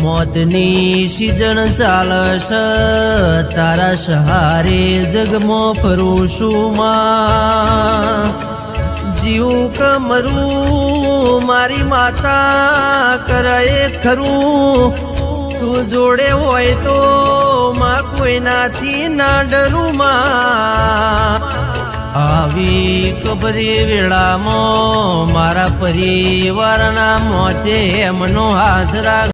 મોતની સીજણ ચાલશ તારા સહારે જગમાં ફરું છું માં જીવ કે મરું મારી માતા કરે ખરું તું જોડે હોય તો માં કોઈનાથી ના ડરું માં આવી કબરી વેળામાં મારા પરિવારના મોતે એમનો હાથ રાખ